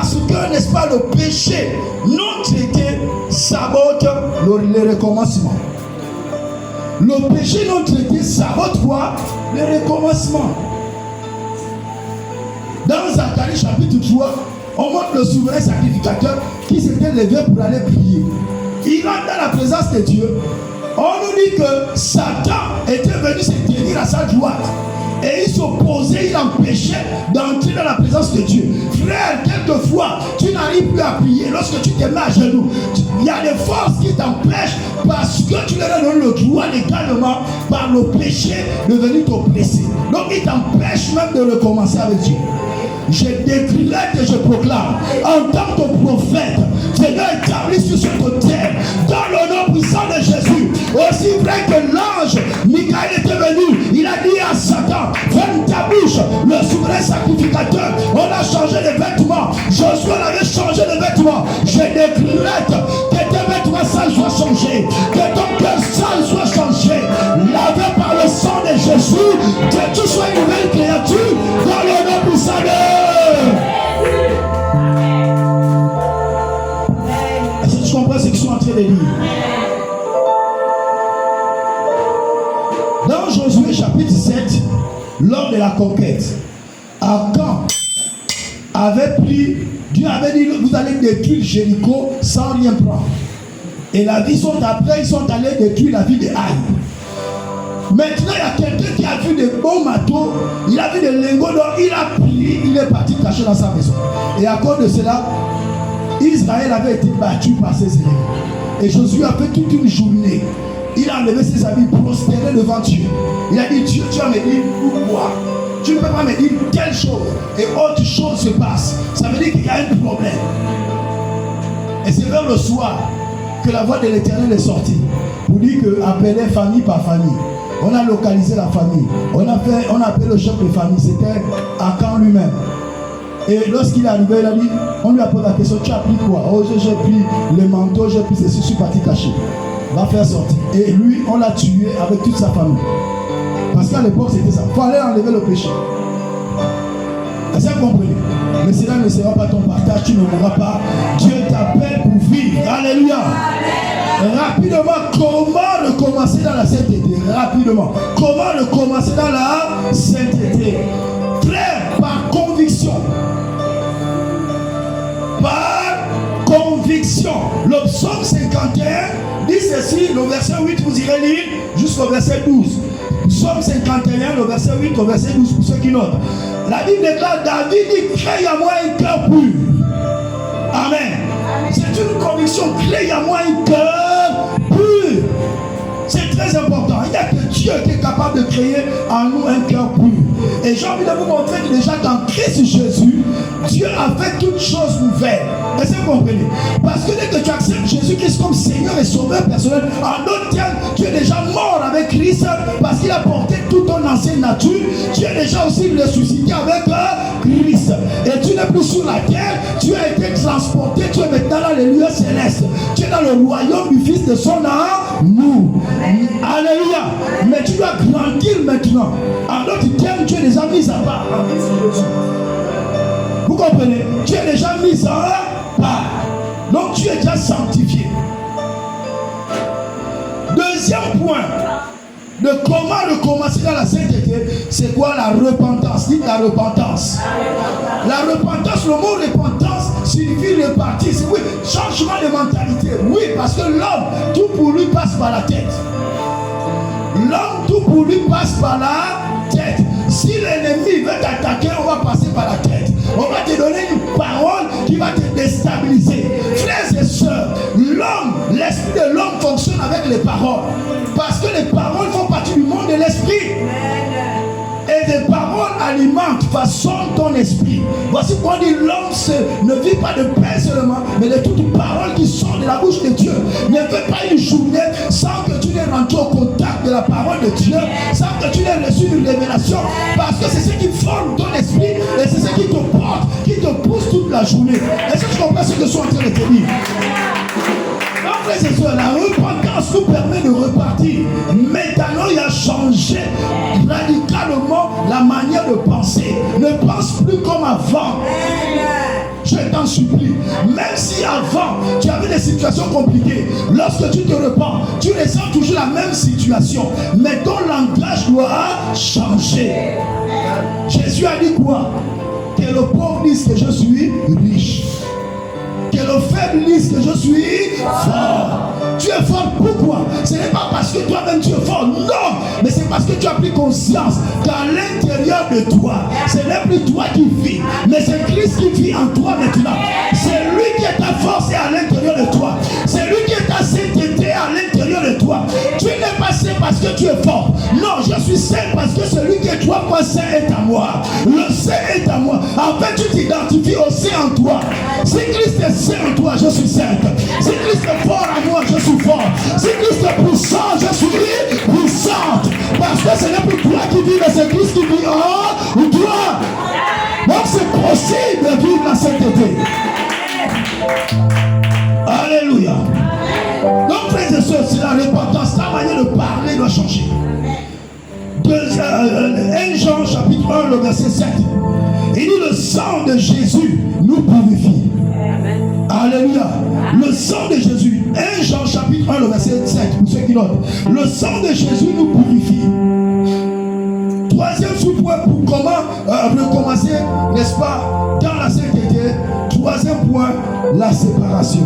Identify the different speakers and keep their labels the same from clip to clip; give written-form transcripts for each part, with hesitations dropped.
Speaker 1: Parce que, n'est-ce pas, le péché non traité sabote le recommencement. Le péché non traité sabote quoi? Le recommencement. Dans Zacharie chapitre 3, on montre le souverain sacrificateur qui s'était levé pour aller prier. Il entre dans la présence de Dieu. On nous dit que Satan était venu se tenir à sa droite. Et il s'opposait, il empêchait d'entrer dans la présence de Dieu. Frère, quelquefois, tu n'arrives plus à prier. Lorsque tu te mets à genoux, il y a des forces qui t'empêchent parce que tu leur donnes le droit légalement par le péché de venir t'oppresser. Donc il t'empêche même de recommencer avec Dieu. Je décrète et je proclame en tant que prophète, Seigneur, établi sur cette terre, dans le nom puissant de Jésus, aussi vrai que l'ange Michael était venu, il a dit à Satan, ferme ta bouche, le souverain sacrificateur, on a changé de vêtements, Josué avait changé de vêtements, je décrète que tes vêtements sales soient changés, que ton cœur sale soit changé, lavé par le sang de Jésus, que tu sois une nouvelle créature, dans le nom puissant de Est-ce que tu comprends ce qu'ils sont en train de dire? Dans Josué chapitre 7, lors de la conquête, Akan avait pris, Dieu avait dit, vous allez détruire Jéricho sans rien prendre. Et la vie sont après, ils sont allés détruire la ville de Haï. Maintenant, il y a quelqu'un qui a vu des bons marteaux, il a vu des lingots d'or, il a pris, il est parti cacher dans sa maison. Et à cause de cela, Israël avait été battu par ses ennemis. Et Josué a fait toute une journée. Il a enlevé ses habits, prosterné devant Dieu. Il a dit, Dieu, tu vas me dire pourquoi? Tu ne peux pas me dire telle chose et autre chose se passe. Ça veut dire qu'il y a un problème. Et c'est vers le soir que la voix de l'Éternel est sortie pour dire qu'appelait famille par famille. On a localisé la famille. On a appelé le chef de famille. C'était Akan lui-même. Et lorsqu'il est arrivé, il a dit, on lui a posé la question, tu as pris quoi? Oh, j'ai pris le manteau, j'ai pris ceci, je suis parti caché. Va faire sortir. Et lui, on l'a tué avec toute sa famille. Parce qu'à l'époque, c'était ça. Il fallait enlever le péché. Est-ce que vous comprenez? Mais cela ne sera pas ton partage, tu ne mourras pas. Dieu t'appelle pour vivre. Alléluia. Rapidement, comment recommencer dans la sainteté? Rapidement. Comment recommencer dans la sainteté? Frère, par conviction. Par conviction. Le psaume 51 dit ceci, le verset 8, vous irez lire jusqu'au verset 12. Psaume 51, le verset 8 au verset 12, pour ceux qui notent. La Bible déclare, David dit, crée à moi un cœur pur. Amen. C'est une conviction, crée à moi un cœur pur. C'est très important. Il n'y a que Dieu qui est capable de créer en nous un cœur pur. Et j'ai envie de vous montrer que déjà dans Christ Jésus, Dieu a fait toutes choses nouvelles. Est-ce que vous comprenez? Parce que dès que tu acceptes Jésus-Christ comme Seigneur et Sauveur personnel, en d'autres termes, tu es déjà mort avec Christ parce qu'il a porté toute ton ancienne nature. Tu es déjà aussi ressuscité avec Christ. Et tu n'es plus sur la terre, tu as été transporté, tu es maintenant dans les lieux célestes. Tu es dans le royaume du Fils de son amour. Alléluia. Mais tu dois grandir maintenant. En d'autres termes, tu es déjà mis à part. Vous comprenez? Tu es déjà mis à part. Donc tu es déjà sanctifié. Deuxième point de comment recommencer dans la sainteté, c'est quoi? La repentance. Dites la repentance. La repentance, le mot repentance signifie repartir. C'est oui, changement de mentalité. Oui, parce que l'homme, tout pour lui passe par la tête. L'homme, tout pour lui passe par la tête. Si l'ennemi veut t'attaquer, on va passer par la tête. On va te donner une parole qui va te déstabiliser. Frères et sœurs, l'homme, l'esprit de l'homme fonctionne avec les paroles. Parce que les paroles font partie du monde de l'esprit. Et des paroles alimentent, façonnent ton esprit. Voici pourquoi on dit l'homme ne vit pas de pain seulement, mais de toute parole qui sort de la bouche de Dieu. Ne fais pas une journée sans que tu n'aies rentré au contact de la parole de Dieu, sans que tu n'aies reçu une révélation, parce que c'est ce qui forme ton esprit et c'est ce qui te porte, qui te pousse toute la journée. Est-ce que tu comprends ce que je suis en train de te dire? C'est ça, la repentance nous permet de repartir. Maintenant, il a changé radicalement la manière de penser. Ne pense plus comme avant. Je t'en supplie. Même si avant, tu avais des situations compliquées, lorsque tu te repens, tu ressens toujours la même situation. Mais ton langage doit changer. Jésus a dit quoi? Que le pauvre dise que je suis riche. Que le faible dise que je suis fort. Tu es fort pourquoi? Ce n'est pas parce que toi-même tu es fort, non, mais c'est parce que tu as pris conscience qu'à l'intérieur de toi, ce n'est plus toi qui vis, mais c'est Christ qui vit en toi maintenant. C'est lui qui est ta force et à l'intérieur de toi. C'est lui qui est ta sainteté à l'intérieur de toi. Tu n'es pas saint parce que tu es fort. Non, je suis saint parce que celui qui est toi, quoi, saint est à moi. Le saint est à moi. En fait, tu t'identifies au saint en toi. Si Christ est saint en toi, je suis sainte. Si Christ est fort en moi, je suis fort. Si Christ est puissant, je suis puissante. Parce que ce n'est plus toi qui vis, mais c'est Christ qui vit en toi. Donc c'est possible de vivre la sainteté. Alléluia. Donc frères et sœurs, c'est la repentance, la manière de parler doit changer. 1 Jean chapitre 1, le verset 7. Il dit le sang de Jésus nous purifie. Alléluia. Le sang de Jésus. 1 Jean chapitre 1, le verset 7. Pour ceux qui notent. Le sang de Jésus nous purifie. Troisième sous-point pour comment recommencer, n'est-ce pas, dans la sainteté. Troisième point, la séparation.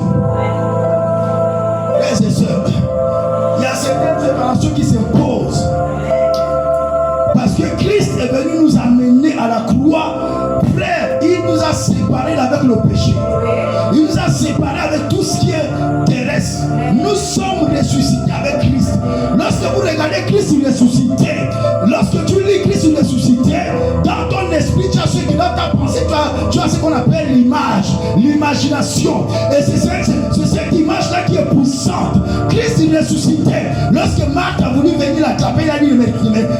Speaker 1: Frères et sœurs, il y a certaines séparations qui s'imposent. Parce que Christ est venu nous amener à la croix. Frère, il nous a séparés avec le péché. Il nous a séparés avec tout ce qui est terrestre. Nous sommes ressuscités avec Christ. Lorsque vous regardez Christ ressuscité, lorsque tu lis Christ ressuscité, dans ton esprit, tu as ce qui dans ta pensée, tu as ce qu'on appelle l'image, l'imagination. Et c'est cette image-là qui est puissante. Christ ressuscité. Lorsque Marthe a voulu venir l'attraper, il a dit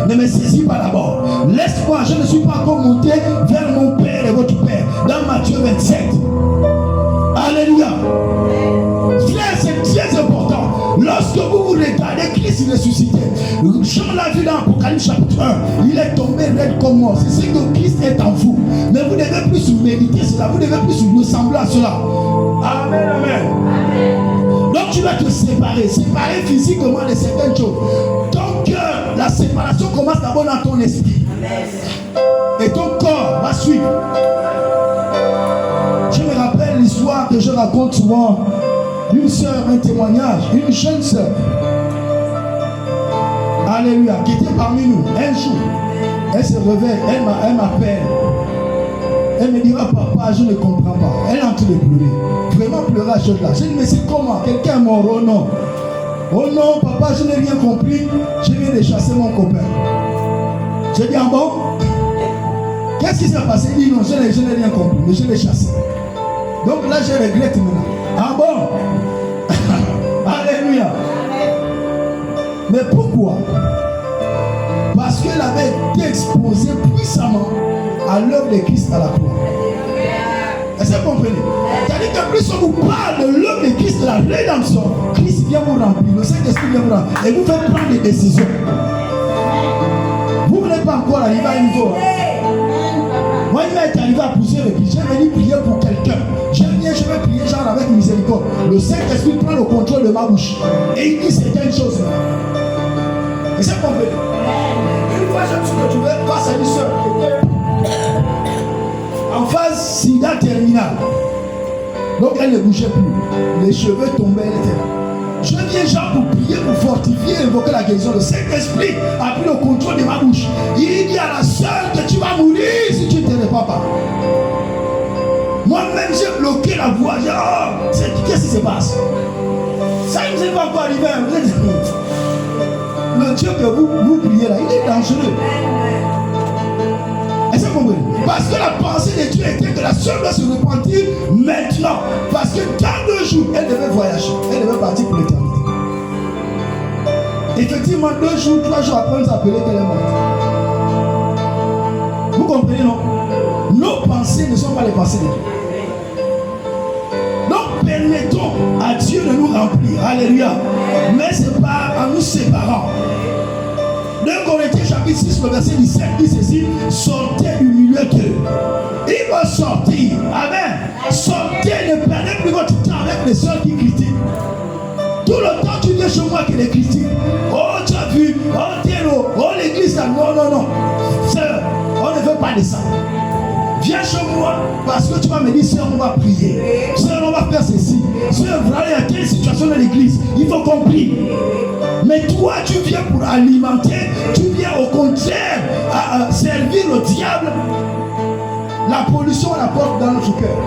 Speaker 1: ne me saisis pas d'abord. Laisse-moi, je ne suis pas encore monté vers mon Père et votre Père. Dans Matthieu 27. Alléluia. Frère, c'est très important. Lorsque vous regardez Christ ressuscité, Jean l'a vu dans Apocalypse chapitre 1, il est tombé raide comme mort. C'est ce que Christ est en vous. Mais vous devez plus méditer cela, vous devez plus ressembler à cela. Amen, amen. Donc tu vas te séparer physiquement de certaines choses. Ton cœur, la séparation commence d'abord dans ton esprit. Et ton corps va suivre. Je me rappelle l'histoire que je raconte souvent d'une sœur, un témoignage, une jeune sœur. Alléluia, qui était parmi nous. Un jour, elle se réveille, elle m'appelle. Elle me dira, papa, je ne comprends pas. Elle est en train de pleurer. Vraiment pleurer à ce chose-là. Je dis, mais c'est comment? Quelqu'un est mort? Oh non. Oh non, papa, je n'ai rien compris. Je viens de chasser mon copain. Je dis, ah bon? Qu'est-ce qui s'est passé? Il dit, non, je n'ai rien compris, mais je l'ai chassé. Donc là, je regrette maintenant. Ah bon? Alléluia. Mais pourquoi? Parce qu'elle avait été exposée puissamment à l'œuvre de Christ à la croix. Est-ce que vous comprenez? C'est-à-dire que plus on vous parle de l'œuvre de Christ de la rédemption, Christ vient vous remplir, le Saint-Esprit vient vous remplir et vous fait prendre des décisions. Vous n'êtes pas encore arrivé à un niveau. Moi, il m'est arrivé à plusieurs reprises. J'ai venu prier pour quelqu'un. Je vais prier genre avec miséricorde. Le Saint-Esprit prend le contrôle de ma bouche et il dit certaines choses. Et c'est compris. Une fois, je me suis retrouvé face à une soeur qui était en phase sida terminale. Donc elle ne bougeait plus. Les cheveux tombaient, elle était là. Je viens genre pour prier, pour fortifier, invoquer la guérison. Le Saint-Esprit a pris le contrôle de ma bouche. Il dit à la sœur que tu vas mourir si tu ne te répands pas. Moi-même, j'ai bloqué la voix. J'ai dit, oh, qu'est-ce qui se passe? Ça ne nous est pas encore arrivé. Le Dieu que vous priez là, il est dangereux. Est-ce que vous comprenez? Parce que la pensée de Dieu était que la sœur doit se repentir maintenant. Parce que dans 2 jours, elle devait voyager. Elle devait partir pour l'éternité. Effectivement, 2 jours, 3 jours après, on nous appelait qu'elle est morte. Vous comprenez, non? Nos pensées ne sont pas les pensées de Dieu. Donc, permettons à Dieu de nous remplir. Alléluia. Mais ce n'est pas en nous séparant. 2 Corinthiens chapitre 6, le verset 17 dit ceci: sortez du milieu d'eux. Il va sortir. Amen. Sortez même les sœurs qui critiquent. Tout le temps, tu viens chez moi qui les critiques. Oh, tu as vu, oh, tiens, oh, l'église là. Non, non, non. Sœur, on ne veut pas de ça. Viens chez moi parce que tu vas me dire, sœur, on va prier. Sœur, on va faire ceci. Sœur, voilà, il y a telle situation dans l'église. Il faut qu'on prie. Mais toi, tu viens pour alimenter. Tu viens au contraire à servir le diable. La pollution, on la porte dans notre cœur.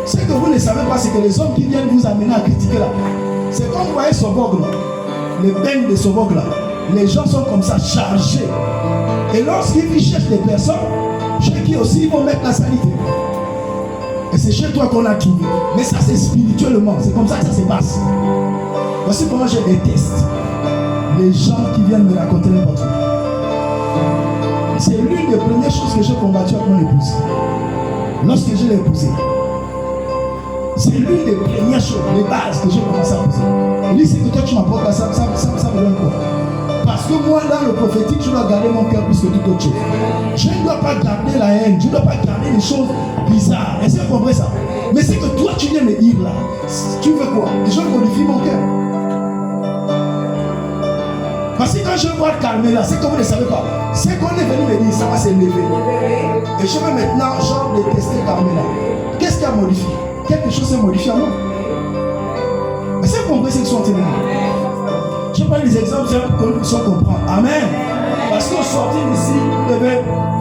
Speaker 1: Ce que vous ne savez pas, c'est que les hommes qui viennent vous amener à critiquer là, c'est comme vous voyez Sobog là, les bains de Sobog là, les gens sont comme ça chargés. Et lorsqu'ils cherchent des personnes, chez qui aussi ils vont mettre la salité. Et c'est chez toi qu'on a trouvé. Mais ça c'est spirituellement, c'est comme ça que ça se passe. Voici comment je déteste les gens qui viennent me raconter n'importe quoi. C'est l'une des premières choses que j'ai combattu avec mon épouse. Lorsque je l'ai épousée. C'est l'une des premières choses, les bases que j'ai commencé à poser. Il dit, c'est que toi tu m'apportes ça me donne quoi? Parce que moi, dans le prophétique, je dois garder mon cœur plus que toute autre chose. Je ne dois pas garder la haine, je ne dois pas garder des choses bizarres. Est-ce que vous comprenez ça? Mais c'est que toi, tu viens me dire là, tu veux quoi? Je modifie mon cœur. Parce que quand je vois Carmela, c'est que vous ne savez pas. C'est qu'on est venu me dire, ça va s'élever. Et je vais maintenant, genre, détester Carmela. Qu'est-ce qui a modifié? Quelque chose s'est modifié à moi. Mais c'est compris ce qu'ils sont témoins. Je prends des exemples que nous puissions comprendre. Amen. Parce qu'au sortir d'ici, vous devez,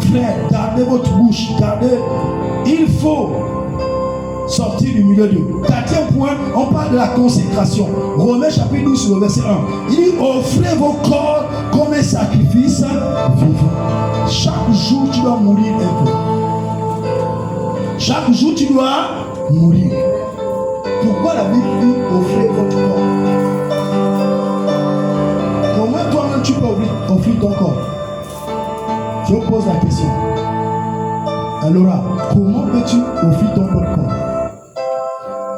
Speaker 1: frère, gardez votre bouche. Gardez. Il faut sortir du milieu de Dieu. Quatrième point, on parle de la consécration. Romains chapitre 12, le verset 1. Il dit, offrez vos corps comme un sacrifice vivant. Chaque jour, tu dois mourir un peu. Chaque jour, tu dois mourir. Pourquoi la Bible dit offrir votre corps? Comment toi-même tu peux offrir ton corps? Je vous pose la question. Alors, comment peux-tu offrir ton corps?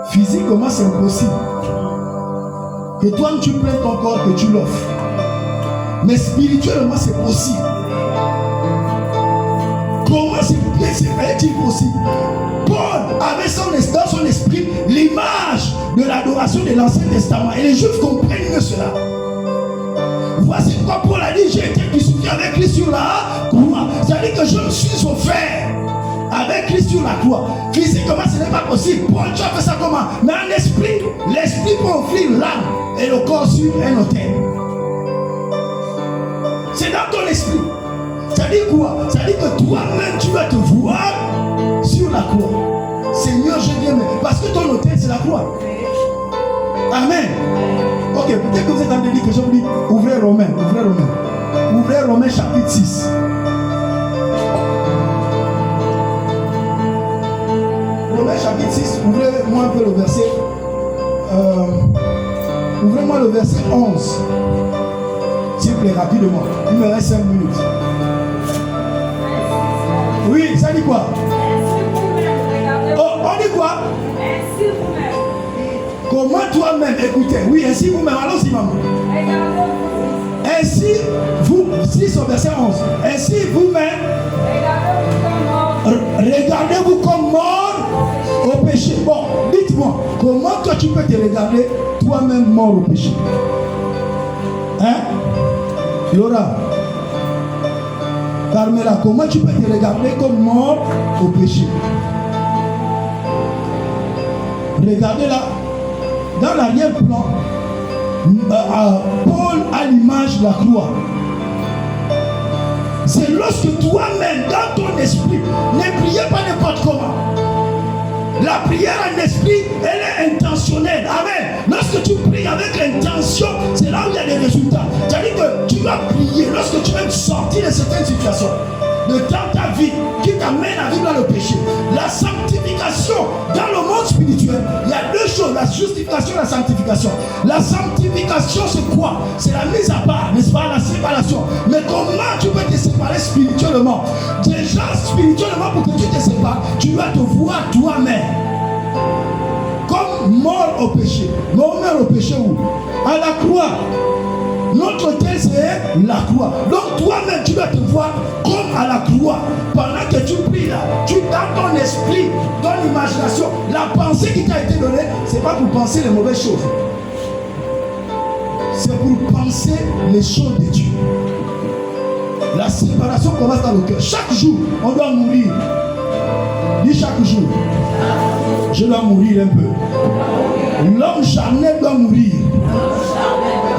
Speaker 1: Physiquement, c'est impossible. Que toi, tu prennes ton corps, que tu l'offres. Mais spirituellement, c'est possible. Comment est-il possible? Paul avait dans son esprit l'image de l'adoration de l'Ancien Testament. Et les Juifs comprennent mieux cela. Voici pourquoi Paul a dit, j'ai été crucifié avec Christ sur la croix. C'est-à-dire que je me suis offert avec Christ sur la croix. Physiquement, ce n'est pas possible. Paul, tu as fait ça comment? Mais en esprit, l'esprit peut offrir l'âme et le corps sur un autel. C'est dans ton esprit. Ça dit quoi? Ça dit que toi-même, tu vas te voir sur la croix. Seigneur, je viens, parce que ton autel, c'est la croix. Amen. Ok, peut-être que vous êtes en train de dire que je vous dis, ouvrez Romains. Ouvrez Romains chapitre 6. Romains chapitre 6, ouvrez-moi un peu le verset. Ouvrez-moi le verset 11. S'il vous plaît, rapidement. Il me reste 5 minutes. Oui, ça dit quoi? Oh, on dit quoi? Comment toi-même, écoutez, oui, ainsi vous-même, allons-y, maman. Ainsi, vous, 6 au verset 11, ainsi vous-même, regardez-vous comme mort au péché. Bon, dites-moi, comment toi tu peux te regarder toi-même mort au péché? Hein? Laura, Carmela, comment tu peux te regarder comme mort au péché? Regardez là, dans l'arrière-plan, Paul a l'image de la croix. C'est lorsque toi-même, dans ton esprit, ne priez pas n'importe comment. La prière en esprit, elle est intentionnelle. Amen. Lorsque tu pries avec l'intention, c'est là où il y a des résultats. C'est-à-dire que tu vas prier lorsque tu veux sortir de certaines situations, de dans ta vie, qui t'amène à vivre dans le péché. La sanctification, dans le monde spirituel, il y a deux choses, la justification et la sanctification. La sanctification, c'est quoi? C'est la mise à part, n'est-ce pas? La séparation. Mais comment tu peux te séparer spirituellement? Déjà, spirituellement, pour que tu te sépares, tu dois te voir toi-même comme mort au péché. Mort au péché où? À la croix. Notre hôtel, c'est la croix. Donc toi-même, tu dois te voir comme à la croix. Pendant que tu pries là, tu dans ton esprit, ton imagination, la pensée qui t'a été donnée, c'est pas pour penser les mauvaises choses. C'est pour penser les choses de Dieu. La séparation commence dans le cœur. Chaque jour, on doit mourir. Dis chaque jour. Je dois mourir un peu. L'homme charnel doit mourir.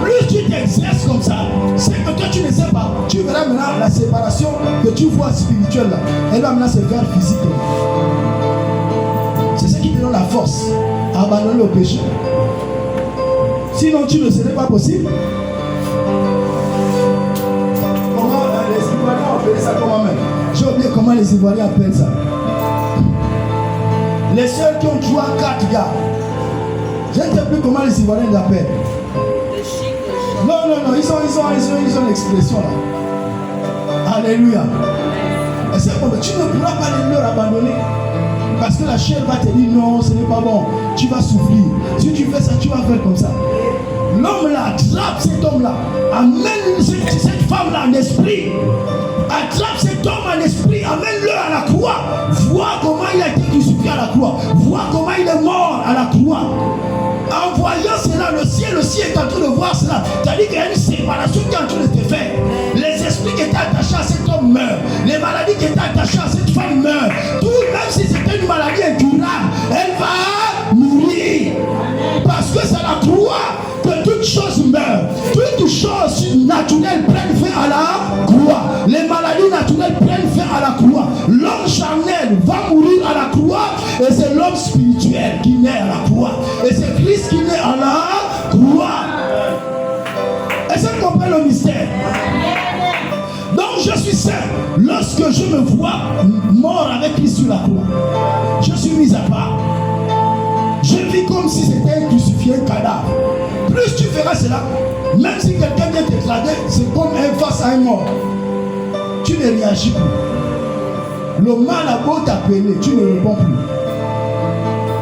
Speaker 1: Plus tu t'exerces comme ça, c'est que toi tu ne sais pas. Tu verras maintenant la séparation que tu vois spirituelle là. Elle va maintenant se faire physiquement. C'est ce qui te donne la force à abandonner le péché. Sinon tu ne serais pas possible. Comment les Ivoiriens appellent ça comment même? J'ai oublié comment les Ivoiriens appellent ça. Les seuls qui ont 3, 4 gars. Je ne sais plus comment les Ivoiriens l'appellent. Non, ils ont l'expression là. Alléluia. Et c'est comme tu ne pourras pas leur abandonner. Parce que la chair va te dire non, ce n'est pas bon. Tu vas souffrir. Si tu fais ça, tu vas faire comme ça. L'homme là attrape cet homme là. Amène cette femme là en esprit. Attrape cet homme en esprit. Amène-le à la croix. Vois comment il a été crucifié à la croix. Vois comment il est mort à la croix. En voyant cela, le ciel est en train de voir cela. C'est-à-dire qu'il y a une séparation qui est en train de te faire. Les esprits qui étaient attachés à cet homme meurent. Les maladies qui étaient attachées à cette femme meurent. Tout, même si c'était une maladie incurable, elle va mourir. Parce que c'est la croix que toutes choses meurent. Toutes choses naturelles prennent fin à la croix. Les maladies naturelles prennent fin à la croix. L'homme charnel va mourir à la croix. Et c'est l'homme spirituel qui naît à la croix. Et c'est Christ qui naît à la croix. Est-ce que vous comprenez le mystère? Donc je suis saint lorsque je me vois mort avec Christ sur la croix. Je suis mis à part. Je vis comme si c'était un crucifié, un cadavre. Plus tu feras cela, même si quelqu'un vient t'éclater, c'est comme un face à un mort. Tu ne réagis plus. Le mal a beau t'appeler, tu ne réponds plus.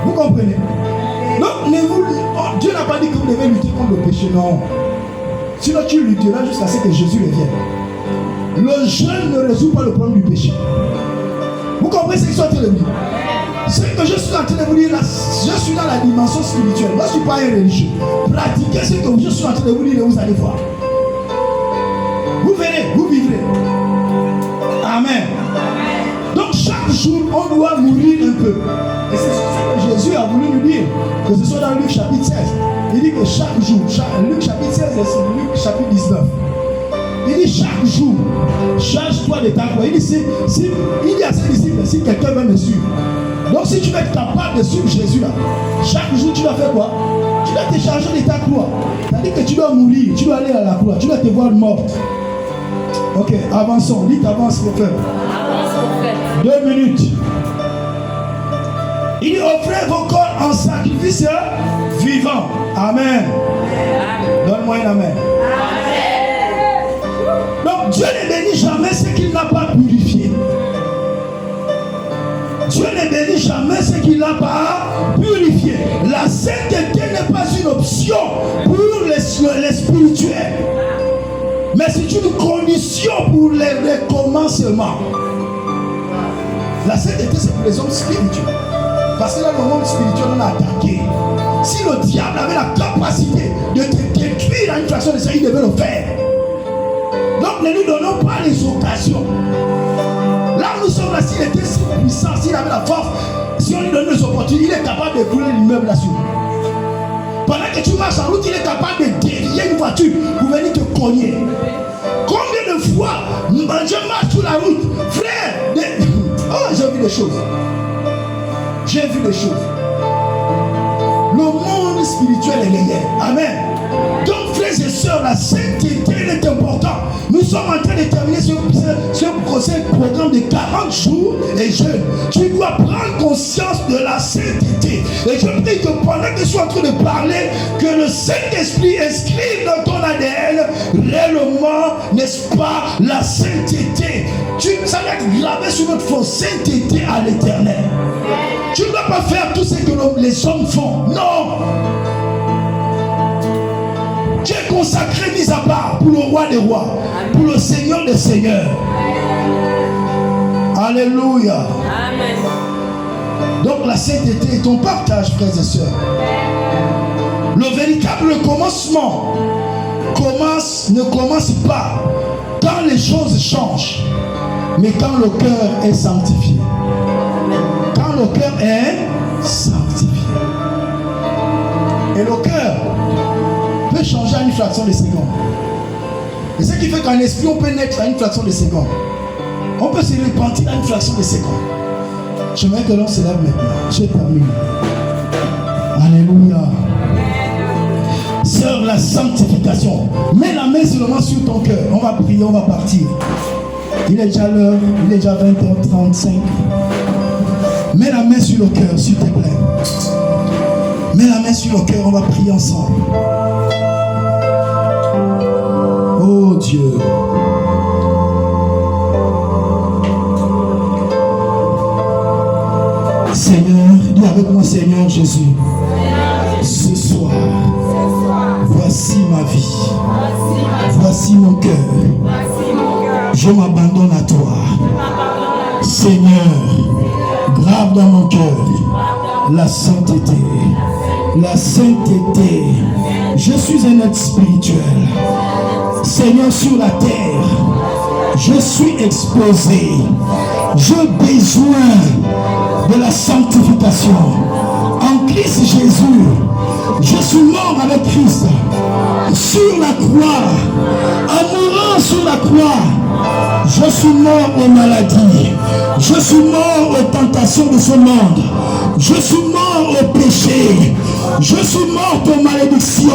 Speaker 1: Vous comprenez? Donc, Dieu n'a pas dit que vous devez lutter contre le péché, non. Sinon, tu lutteras jusqu'à ce que Jésus revienne. Le jeûne ne résout pas le problème du péché. Vous comprenez ce que je suis en train de dire? Ce que je suis en train de vous dire là, je suis dans la dimension spirituelle. Moi, je ne suis pas un religieux. Pratiquez ce que je suis en train de vous dire et vous allez voir. Vous verrez, vous vivrez. Amen. Donc, chaque jour, on doit mourir un peu. Et c'est ce que Jésus a voulu nous dire. Que ce soit dans Luc chapitre 16. Il dit que chaque jour, Luc chapitre 16 et Luc chapitre 19. Il dit chaque jour, change-toi de ta croix. Il dit à ses disciples, si quelqu'un veut me suivre. Donc si tu veux être capable de suivre Jésus là, chaque jour tu dois faire quoi? Tu dois te charger de ta croix. C'est-à-dire que tu dois mourir, tu dois aller à la croix, tu dois te voir mort. Ok, avançons. Dites avance mon frère. 2 minutes. Il dit offrez vos corps en sacrifice vivant. Amen. Donne-moi un amen. Donc Dieu ne bénit jamais ce qu'il n'a pas purifié. Dieu ne bénit jamais ce qu'il n'a pas purifié. La sainteté n'est pas une option pour les spirituels, mais c'est une condition pour les recommencements. La sainteté c'est pour les hommes spirituels. Parce que là le monde spirituel on a attaqué. Si le diable avait la capacité de te détruire à une façon de ça, il devait le faire. Donc ne nous donnons pas les occasions. Là où nous sommes là, s'il était si puissant, s'il avait la force, si on lui donne des opportunités, il est capable de brûler l'immeuble là-dessus. Pendant que tu marches en route, il est capable de dévier une voiture pour venir te cogner. Combien de fois je marche sur la route, frère, oh j'ai vu des choses. J'ai vu des choses. Le monde spirituel est réel. Amen. Donc frères et sœurs, la sainteté est importante. Nous sommes en train de terminer ce programme de 40 jours et jeûne. Tu dois prendre conscience de la sainteté. Et je prie que pendant que je suis en train de parler, que le Saint-Esprit inscrive dans ton ADN réellement, n'est-ce pas, la sainteté. Ça va être gravé sur notre front, sainteté à l'éternel. Tu ne dois pas faire tout ce que les hommes font. Non. Tu es consacré, mis mis à part pour le roi des rois, pour le Seigneur des seigneurs. Alléluia.
Speaker 2: Amen.
Speaker 1: Donc la sainteté est ton partage, frères et sœurs. Le véritable commencement ne commence pas quand les choses changent, mais quand le cœur est sanctifié. Quand le cœur est sanctifié. Et le cœur peut changer à une fraction de seconde. Et ce qui fait qu'un esprit, on peut naître à une fraction de seconde. On peut se repentir à une fraction de seconde. J'aimerais que l'on se lève maintenant. Je termine. Alléluia. Sœur, la sanctification. Mets la main seulement sur ton cœur. On va prier, on va partir. Il est déjà l'heure, il est déjà 20h35. Mets la main sur le cœur, s'il te plaît. Mets la main sur le cœur, on va prier ensemble. Oh Dieu. Seigneur, dis avec moi, Seigneur Jésus. Ce soir, voici ma vie. Voici mon cœur. Je m'abandonne à toi. Seigneur, grave dans mon cœur la sainteté. La sainteté. Je suis un être spirituel. Seigneur, sur la terre, je suis exposé. J'ai besoin de la sanctification. En Christ Jésus, je suis mort avec Christ. Sur la croix, en mourant sur la croix, je suis mort aux maladies. Je suis mort aux tentations de ce monde. Je suis mort au péché. Je suis mort aux malédictions.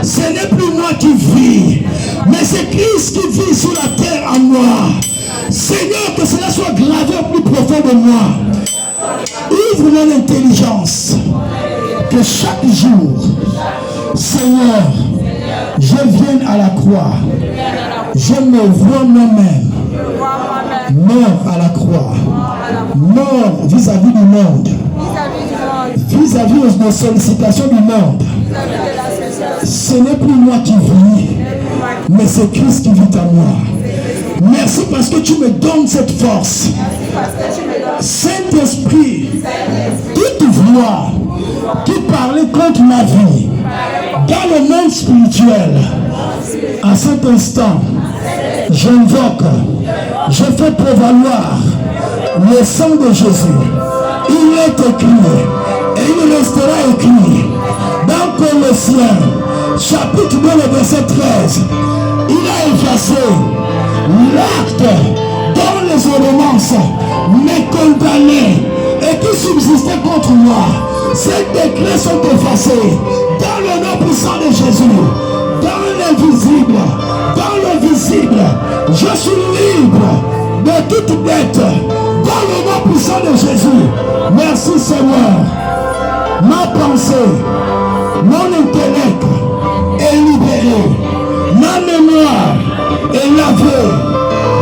Speaker 1: Ce n'est plus moi qui vis, mais c'est Christ qui vit sur la terre en moi. Seigneur, que cela soit gravé au plus profond de moi. Ouvre mon intelligence. Que chaque jour, Seigneur, je vienne à la croix. Je me vois moi-même mort à la croix, mort vis-à-vis du monde, vis-à-vis des sollicitations du monde. Ce n'est plus moi qui vis, mais c'est Christ qui vit en moi. Merci parce que tu me donnes cette force. Saint-Esprit, toute voix qui parlait contre ma vie dans le monde spirituel, à cet instant, j'invoque, je fais prévaloir le sang de Jésus. Il est écrit, et il restera écrit dans Colossiens, chapitre 2, le verset 13. Il a effacé l'acte dont les ordonnances me condamnaient et qui subsistaient contre moi. Ces décrets sont effacés dans le nom puissant de Jésus, dans l'invisible, dans le visible. Je suis libre de toute dette dans le nom puissant de Jésus. Merci Seigneur. Ma pensée, mon intellect est libéré. Ma mémoire est lavée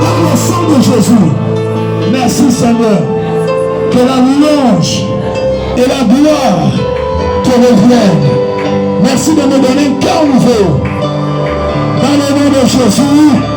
Speaker 1: dans le sang de Jésus. Merci Seigneur. Que la louange et la gloire te reviennent. Merci de me donner un cœur nouveau. Dans le nom de Jésus.